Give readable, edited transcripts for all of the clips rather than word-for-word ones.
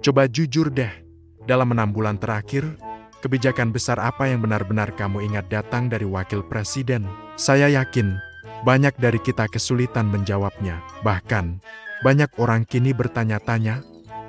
Coba jujur deh, dalam 6 bulan terakhir, kebijakan besar apa yang benar-benar kamu ingat datang dari wakil presiden? Saya yakin, banyak dari kita kesulitan menjawabnya. Bahkan, banyak orang kini bertanya-tanya,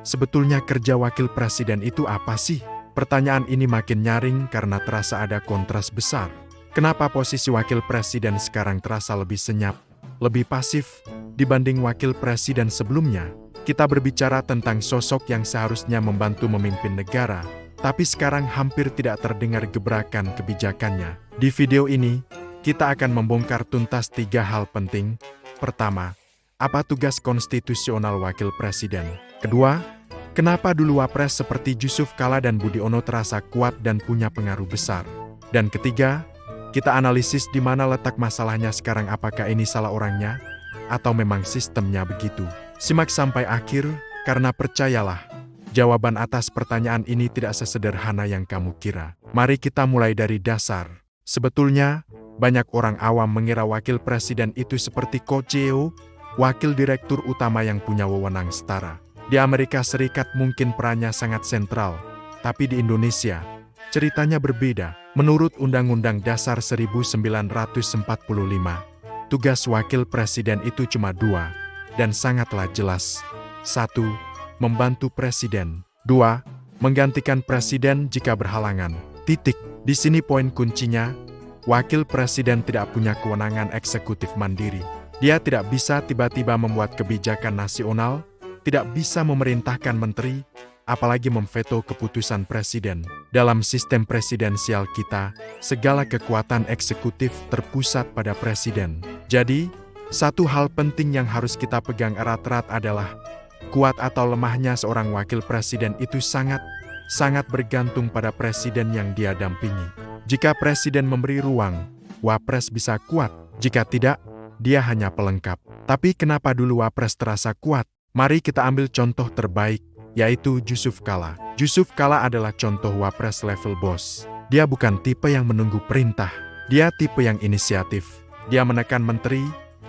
sebetulnya kerja wakil presiden itu apa sih? Pertanyaan ini makin nyaring karena terasa ada kontras besar. Kenapa posisi wakil presiden sekarang terasa lebih senyap, lebih pasif, dibanding wakil presiden sebelumnya? Kita berbicara tentang sosok yang seharusnya membantu memimpin negara, tapi sekarang hampir tidak terdengar gebrakan kebijakannya. Di video ini, kita akan membongkar tuntas 3 hal penting. Pertama, apa tugas konstitusional wakil presiden? Kedua, kenapa dulu wapres seperti Jusuf Kalla dan Budiono terasa kuat dan punya pengaruh besar? Dan ketiga, kita analisis di mana letak masalahnya sekarang, apakah ini salah orangnya, atau memang sistemnya begitu. Simak sampai akhir, karena percayalah, jawaban atas pertanyaan ini tidak sesederhana yang kamu kira. Mari kita mulai dari dasar. Sebetulnya, banyak orang awam mengira wakil presiden itu seperti CEO, wakil direktur utama yang punya wewenang setara. Di Amerika Serikat mungkin perannya sangat sentral, tapi di Indonesia, ceritanya berbeda. Menurut Undang-Undang Dasar 1945, tugas wakil presiden itu cuma 2, dan sangatlah jelas. 1. Membantu presiden. 2. Menggantikan presiden jika berhalangan. Titik. Di sini poin kuncinya, wakil presiden tidak punya kewenangan eksekutif mandiri. Dia tidak bisa tiba-tiba membuat kebijakan nasional, tidak bisa memerintahkan menteri, apalagi memveto keputusan presiden. Dalam sistem presidensial kita, segala kekuatan eksekutif terpusat pada presiden. Jadi, satu hal penting yang harus kita pegang erat-erat adalah, kuat atau lemahnya seorang wakil presiden itu sangat bergantung pada presiden yang dia dampingi. Jika presiden memberi ruang, wapres bisa kuat. Jika tidak, dia hanya pelengkap. Tapi kenapa dulu wapres terasa kuat? Mari kita ambil contoh terbaik, yaitu Jusuf Kalla. Jusuf Kalla adalah contoh wapres level bos. Dia bukan tipe yang menunggu perintah. Dia tipe yang inisiatif. Dia menekan menteri,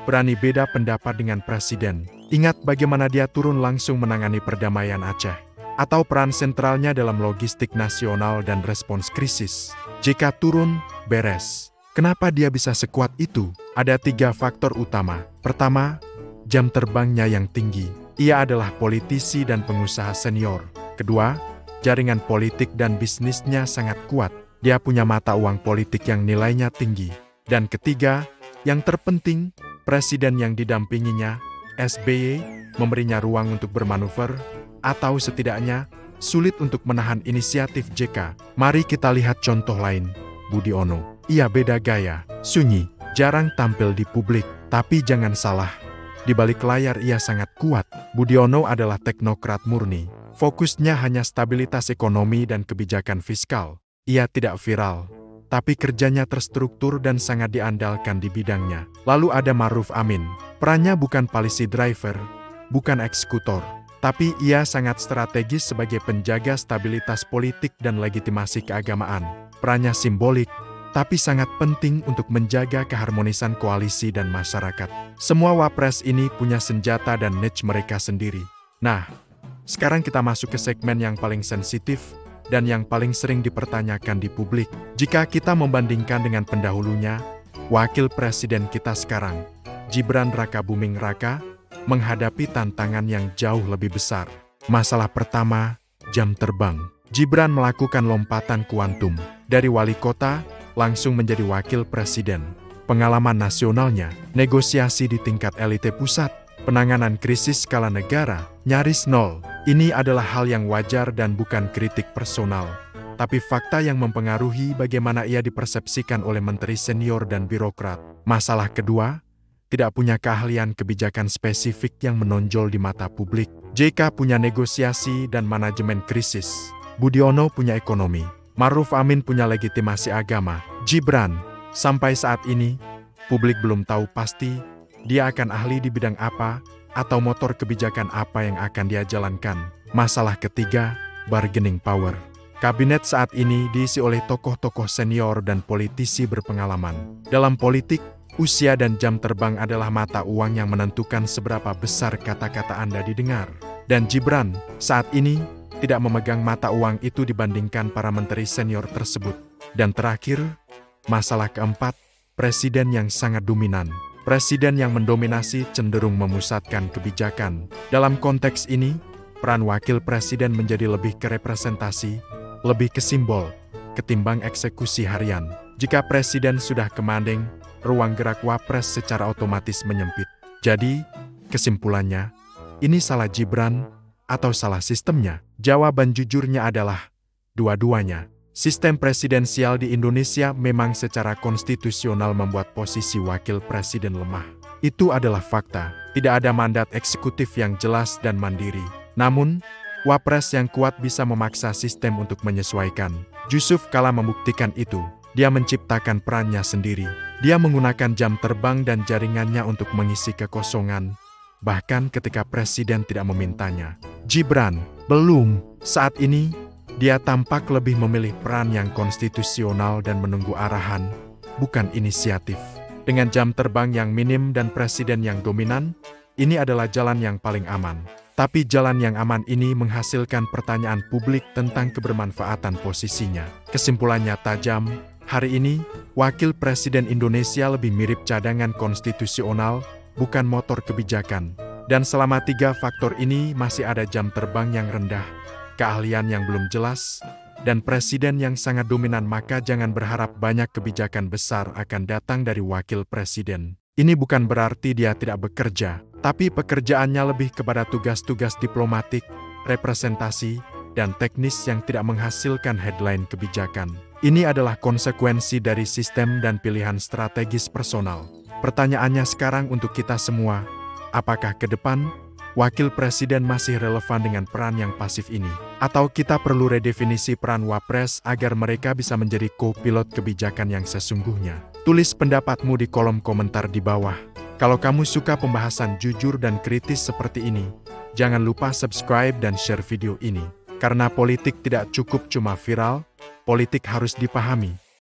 berani beda pendapat dengan presiden. Ingat bagaimana dia turun langsung menangani perdamaian Aceh. Atau peran sentralnya dalam logistik nasional dan respons krisis. Jika turun, beres. Kenapa dia bisa sekuat itu? Ada 3 faktor utama. Pertama, jam terbangnya yang tinggi. Ia adalah politisi dan pengusaha senior. Kedua, jaringan politik dan bisnisnya sangat kuat. Dia punya mata uang politik yang nilainya tinggi. Dan ketiga, yang terpenting, presiden yang didampinginya, SBY, memberinya ruang untuk bermanuver, atau setidaknya, sulit untuk menahan inisiatif JK. Mari kita lihat contoh lain, Budiono. Ia beda gaya, sunyi, jarang tampil di publik. Tapi jangan salah, di balik layar ia sangat kuat. Budiono adalah teknokrat murni. Fokusnya hanya stabilitas ekonomi dan kebijakan fiskal. Ia tidak viral, tapi kerjanya terstruktur dan sangat diandalkan di bidangnya. Lalu ada Maruf Amin. Perannya bukan policy driver, bukan eksekutor, tapi ia sangat strategis sebagai penjaga stabilitas politik dan legitimasi keagamaan. Perannya simbolik, tapi sangat penting untuk menjaga keharmonisan koalisi dan masyarakat. Semua wapres ini punya senjata dan niche mereka sendiri. Nah, sekarang kita masuk ke segmen yang paling sensitif, dan yang paling sering dipertanyakan di publik. Jika kita membandingkan dengan pendahulunya, wakil presiden kita sekarang, Gibran Rakabuming Raka, menghadapi tantangan yang jauh lebih besar. Masalah pertama, jam terbang. Gibran melakukan lompatan kuantum, dari wali kota, langsung menjadi wakil presiden. Pengalaman nasionalnya, negosiasi di tingkat elite pusat, penanganan krisis skala negara, nyaris nol. Ini adalah hal yang wajar dan bukan kritik personal, tapi fakta yang mempengaruhi bagaimana ia dipersepsikan oleh menteri senior dan birokrat. Masalah kedua, tidak punya keahlian kebijakan spesifik yang menonjol di mata publik. JK punya negosiasi dan manajemen krisis. Budiono punya ekonomi. Maruf Amin punya legitimasi agama. Gibran, sampai saat ini, publik belum tahu pasti dia akan ahli di bidang apa, atau motor kebijakan apa yang akan dia jalankan. Masalah ketiga, bargaining power. Kabinet saat ini diisi oleh tokoh-tokoh senior dan politisi berpengalaman. Dalam politik, usia dan jam terbang adalah mata uang yang menentukan seberapa besar kata-kata Anda didengar. Dan Gibran, saat ini, tidak memegang mata uang itu dibandingkan para menteri senior tersebut. Dan terakhir, masalah keempat, presiden yang sangat dominan. Presiden yang mendominasi cenderung memusatkan kebijakan. Dalam konteks ini, peran wakil presiden menjadi lebih ke representasi, lebih ke simbol, ketimbang eksekusi harian. Jika presiden sudah kemandeng, ruang gerak wapres secara otomatis menyempit. Jadi, kesimpulannya, ini salah Gibran atau salah sistemnya? Jawaban jujurnya adalah dua-duanya. Sistem presidensial di Indonesia memang secara konstitusional membuat posisi wakil presiden lemah. Itu adalah fakta. Tidak ada mandat eksekutif yang jelas dan mandiri. Namun, wapres yang kuat bisa memaksa sistem untuk menyesuaikan. Yusuf Kala membuktikan itu. Dia menciptakan perannya sendiri. Dia menggunakan jam terbang dan jaringannya untuk mengisi kekosongan, bahkan ketika presiden tidak memintanya. Gibran, belum. Saat ini, dia tampak lebih memilih peran yang konstitusional dan menunggu arahan, bukan inisiatif. Dengan jam terbang yang minim dan presiden yang dominan, ini adalah jalan yang paling aman. Tapi jalan yang aman ini menghasilkan pertanyaan publik tentang kebermanfaatan posisinya. Kesimpulannya tajam, hari ini, wakil presiden Indonesia lebih mirip cadangan konstitusional, bukan motor kebijakan. Dan selama 3 faktor ini masih ada jam terbang yang rendah, keahlian yang belum jelas, dan presiden yang sangat dominan, maka jangan berharap banyak kebijakan besar akan datang dari wakil presiden. Ini bukan berarti dia tidak bekerja, tapi pekerjaannya lebih kepada tugas-tugas diplomatik, representasi, dan teknis yang tidak menghasilkan headline kebijakan. Ini adalah konsekuensi dari sistem dan pilihan strategis personal. Pertanyaannya sekarang untuk kita semua, apakah ke depan wakil presiden masih relevan dengan peran yang pasif ini? Atau kita perlu redefinisi peran wapres agar mereka bisa menjadi co-pilot kebijakan yang sesungguhnya? Tulis pendapatmu di kolom komentar di bawah. Kalau kamu suka pembahasan jujur dan kritis seperti ini, jangan lupa subscribe dan share video ini. Karena politik tidak cukup cuma viral, politik harus dipahami.